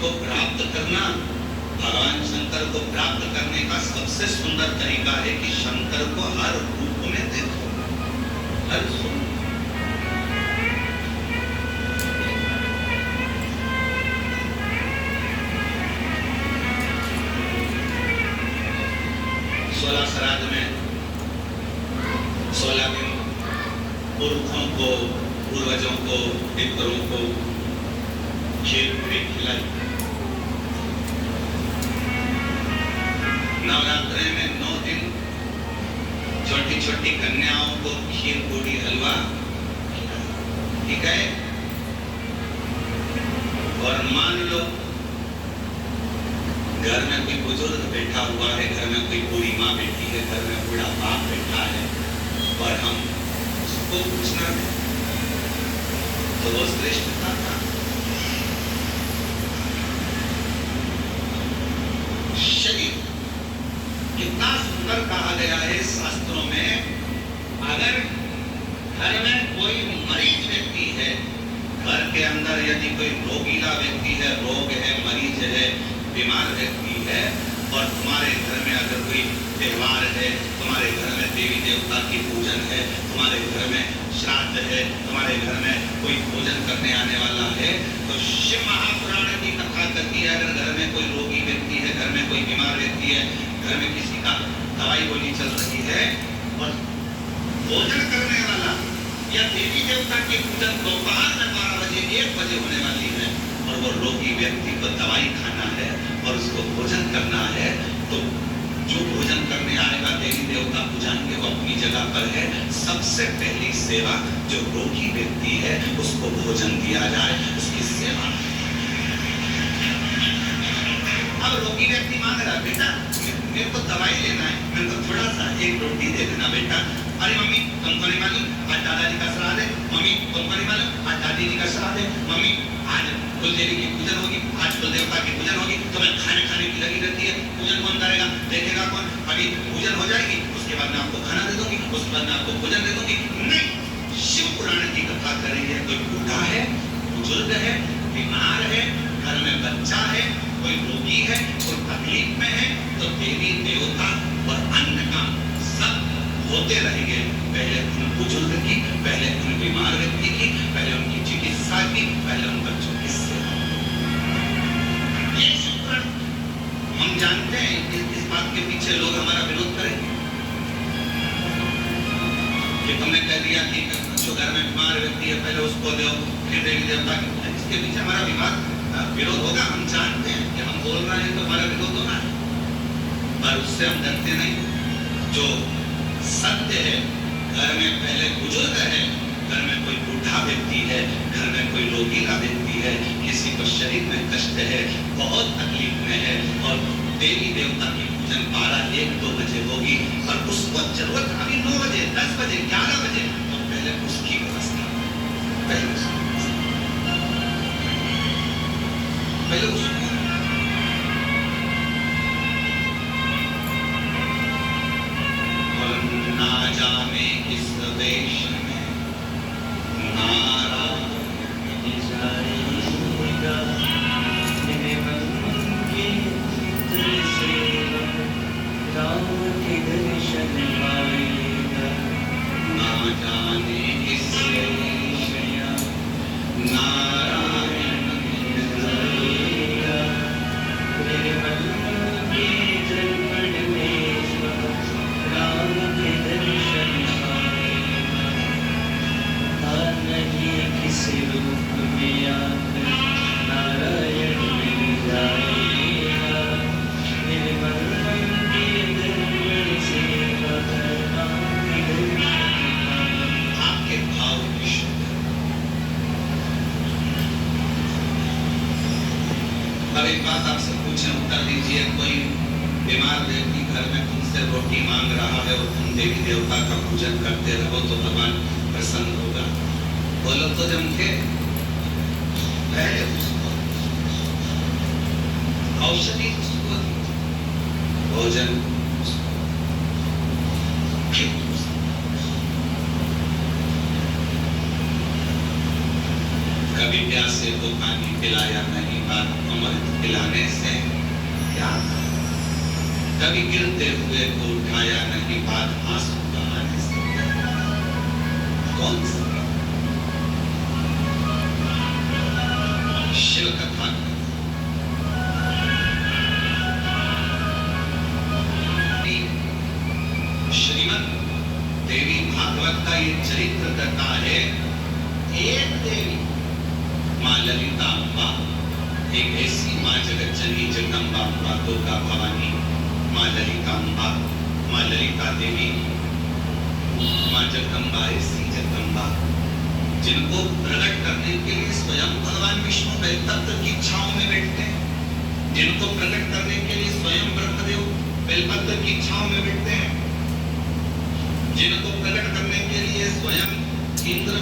को प्राप्त करना, भगवान शंकर को प्राप्त करने का सबसे सुंदर तरीका है कि शंकर को हर रूप में देखो, हर रूप। 16 श्राद्ध में 16 दिन पुरखों को, पूर्वजों को, पितरों को खीर पूरी खिलाई। नवरात्रि में 9 दिन छोटी छोटी कन्याओं को खीर पूरी हलवा, ठीक है। और मान लो घर में कोई बुजुर्ग बैठा हुआ है, घर में कोई बूढ़ी माँ बैठी है, घर में बूढ़ा बाप बैठा है, और हम उसको पूछना है तो वो श्रेष्ठता था। शरीर कितना सुंदर कहा गया है शास्त्रों में। अगर घर में कोई मरीज व्यक्ति है, घर के अंदर यदि कोई रोगीला व्यक्ति है, रोग है, मरीज है, बीमार व्यक्ति है, और तुम्हारे घर में अगर कोई त्योहार है, तुम्हारे घर में देवी देवता की पूजन है, तुम्हारे घर में श्राद्ध है, तुम्हारे घर में कोई भोजन करने आने वाला है, तो शिव महापुराण की कथा करती है। अगर घर में कोई रोगी व्यक्ति है, घर में कोई बीमार व्यक्ति है, घर में किसी का दवाई गोली चल रही है, और भोजन करने वाला या देवी देवता की पूजन दोपहर में 12 बजे 1 बजे होने वाली है, और वो रोगी व्यक्ति को दवाई खाना है और उसको भोजन करना है, तो जो भोजन करने आएगा देवी देवता पूजाएंगे, वो अपनी जगह पर है। सबसे पहली सेवा जो रोगी व्यक्ति है उसको भोजन दिया जाए, उसकी सेवा। अब रोगी व्यक्ति मांग रहा, बेटा मेरे को दवाई लेना है, मेरे को थोड़ा सा एक रोटी दे देना बेटा। अरे मम्मी तुमको नहीं मालूम आज दादाजी का श्राद्ध है, मम्मी तुमको नहीं मालूम आज दादी जी का श्राद्ध है, मम्मी आज कुलदेवी की पूजन होगी, आज कुल देवता की पूजन होगी, तो मैं खाने की लगी रहती है। पूजन कौन करेगा, देखेगा कौन? अभी पूजन हो जाएगी, उसके बाद मैं आपको खाना दे दूंगी, उसके बाद मैं आपको भोजन दे दूंगी। नहीं, शिव पुराण की कथा करेंगे। कोई बूढ़ा है, बुजुर्ग है, बीमार है, घर में बच्चा है, कोई रोगी है, कोई तकलीफ में है, तो देवी देवता और अन्न का सब होते रहेंगे। पहले उन बुजुर्ग की, पहले उन बीमार व्यक्ति की, पहले उनकी चिकित्सा की, पहले उन बच्चों की सेवा। ये शुक्र हम जानते हैं कि इस बात के पीछे लोग हमारा विरोध करेंगे कि तुमने कह दिया कि जो घर में बीमार व्यक्ति है पहले उसको दो, फिर देवी देवता की। इसके पीछे हमारा विरोध होगा। हम जानते हैं कि हम बोल रहे हैं तो हमारा विरोध होना है, पर उससे हम डरते नहीं। जो सत्य है, घर में पहले बुजुर्ग है, घर में कोई बूढ़ा व्यक्ति है, घर में कोई रोगीला व्यक्ति है, किसी को शरीर में कष्ट है, बहुत तकलीफ में है, और देवी देवता की पूजन 12-1-2 बजे होगी, और उसको जरूरत अभी 9 बजे 10 बजे 11 बजे, तो पहले उसकी व्यवस्था, पहले उसको ना जाने इस देश में नारायण जाएगा, मेरे मन के सेवा राम के दर्शन पाएगा। ना जाने इस देश में नारायण जाएगा, मेरे मन के दर्पण में राम के दर्शन पाएगा। नहीं किसी रूप में आकर नारायण मिल जाएगा, मेरे मन के दर्पण से राम के दर्शन पाएगा। आपके भाव विश्व अब एक बात आपसे पूछें, उत्तर दीजिए। कोई बीमार व्यक्ति घर में तुमसे रोटी मांग रहा है और तुम देवी देवता का पूजन करते रहो तो भगवान प्रसन्न होगा? बोलो तो जम के पहले उसको औषधि, उसको भोजन, कभी प्यासे को पानी पिलाया नहीं, बाद अमृत खिलाने से क्या? कभी गिरते हुए को उठाया नहीं, बात आंसू बहाने से। कौन सा शिव कथा? श्रीमद् देवी भागवत का ये चरित्र करता है। एक देवी माँ ललिता अम्बा, एक ऐसी माँ जगत जननी जगदम्बा अम्बा, दुर्गा भवानी, माँ ललिता अम्बा, माँ ललिता देवी, माँ जगदम्बा, ऐसी जगदम्बा जिनको प्रकट करने के लिए स्वयं भगवान विष्णु बेलपत्र की छांव में बैठते हैं, जिनको प्रकट करने के लिए स्वयं ब्रह्मदेव बेलपत्र की छांव में बैठते हैं, जिनको प्रकट करने के लिए स्वयं इंद्र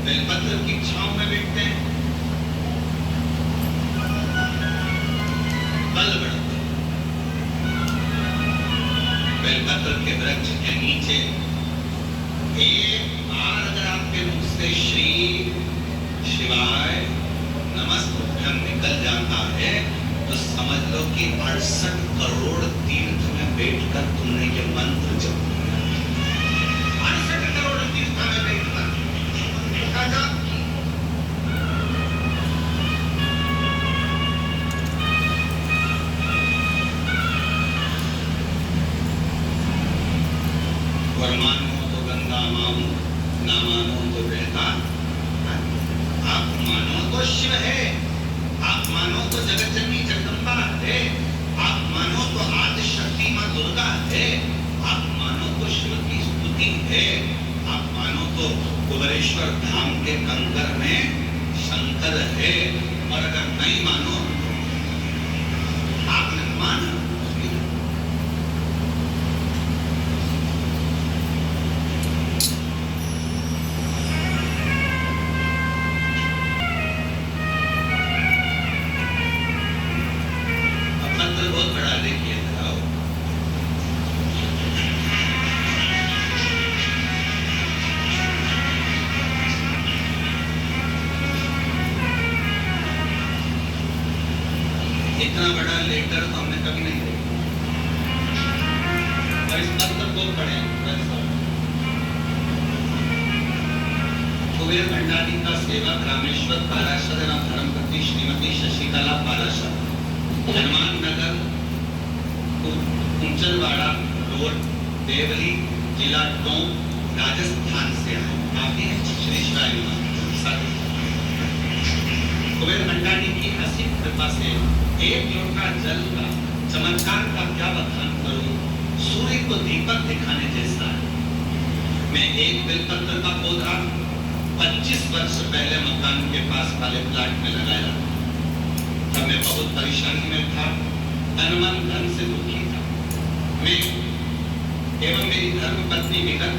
बेलपत्र की छांव में बैठते हैं। बल बढ़ते बेलपत्र के वृक्ष के नीचे एक बार अगर आपके मुख से श्री शिवाय नमस्तुभ्यं निकल जाता है तो समझ लो कि 68 करोड़ तीर्थ में बैठकर तुमने ये मंत्र जप किया। 68 करोड़ तीर्थ में बैठकर जाप की। और मानो तो गंगा माऊं, ना मानो तो बहता। आप मानो तो शिव है, आप मानो तो जगत जननी जगदम्बा है, आप मानो तो आदि शक्ति माँ दुर्गा है, आप मानो तो शिव की स्तुति है, आप मानो तो कुबेरेश्वर धाम के कंकर में शंकर है। और अगर नहीं मानो, आपने माना बहुत बड़ा देखिए लगाओ। इतना बड़ा लेटर तो हमने कभी नहीं देखा। और इस पत्र को पढ़े कुबेर भंडारी का सेवक रामेश्वर पाराशर एवं धर्मपति श्रीमती शशिकला पाराशर, हनुमान नगर, कुंचलवाड़ा रोड, देवली, जिला टोंक, राजस्थान से आए। काफी श्री शिवाय कुबेर भंडारी की असीम कृपा से एक लोटा जल का चमत्कार का क्या बखान करूं, सूर्य को दीपक दिखाने जैसा है। मैं एक बेलपत्र का पौधा 25 वर्ष पहले मकान के पास वाले प्लाट में लगाया। तब मैं बहुत परेशानी में था, तन मन धन से दुखी था। मैं एवं मेरी धर्मपत्नी विगत